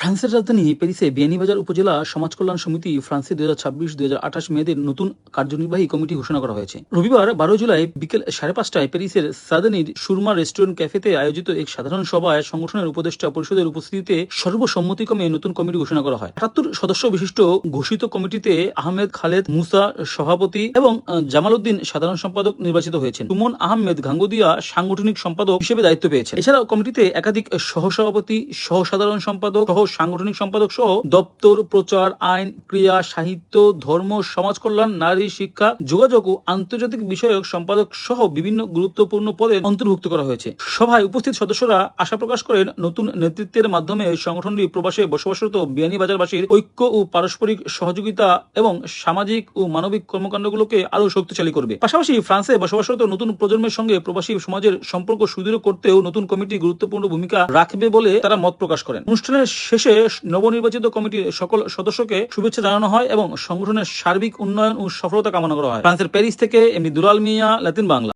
ফ্রান্সের রাজধানী প্যারিসে বিয়ানীবাজার উপজেলা সমাজ কল্যাণ সমিতি ফ্রান্সে 2026-2028 মেয়াদের নতুন কার্যনির্বাহী কমিটি ঘোষণা করা হয়েছে। রবিবার 12 জুলাই বিকেল 5:30টায় প্যারিসের সাদানির সুরমা রেস্টুরেন্ট ক্যাফেতে আয়োজিত এক সাধারণ সভায় সংগঠনের উপদেষ্টা পরিষদের উপস্থিতিতে সর্বসম্মতিক্রমে নতুন কমিটি ঘোষণা করা হয়। 78 সদস্য বিশিষ্ট ঘোষিত কমিটিতে আহমেদ খালেদ মুসা সভাপতি এবং জামাল উদ্দিন সাধারণ সম্পাদক নির্বাচিত হয়েছেন। সুমন আহমেদ গাঙ্গুদিয়া সাংগঠনিক সম্পাদক হিসেবে দায়িত্ব পেয়েছেন। এছাড়াও কমিটিতে একাধিক সহসভাপতি, সহ সাধারণ সম্পাদক সহ সাংগঠনিক সম্পাদক সহ দপ্তর, প্রচার, আইন, ক্রিয়া, সাহিত্য, ধর্ম, সমাজ কল্যাণ, নারী শিক্ষা, যোগাযোগ ও আন্তর্জাতিক বিষয়ক সম্পাদক সহ বিভিন্ন গুরুত্বপূর্ণ পদে অন্তর্ভুক্ত করা হয়েছে। সভায় উপস্থিত সদস্যরা আশা প্রকাশ করেন নতুন নেতৃত্বের মাধ্যমে সংগঠনটি প্রবাসে বসবাসরত বিয়ানীবাজারবাসীর ঐক্য ও পারস্পরিক সহযোগিতা এবং সামাজিক ও মানবিক কর্মকাণ্ডগুলোকে আরো শক্তিশালী করবে। পাশাপাশি ফ্রান্সে বসবাসরত নতুন প্রজন্মের সঙ্গে প্রবাসী সমাজের সম্পর্ক সুদৃঢ় করতেও নতুন কমিটি গুরুত্বপূর্ণ ভূমিকা রাখবে বলে তারা মত প্রকাশ করেন। অনুষ্ঠানের শেষে নবনির্বাচিত কমিটির সকল সদস্যকে শুভেচ্ছা জানানো হয় এবং সংগঠনের সার্বিক উন্নয়ন ও সফলতা কামনা করা হয়। ফ্রান্সের প্যারিস থেকে এমনি দুলাল মিয়া, লাতিন বাংলা।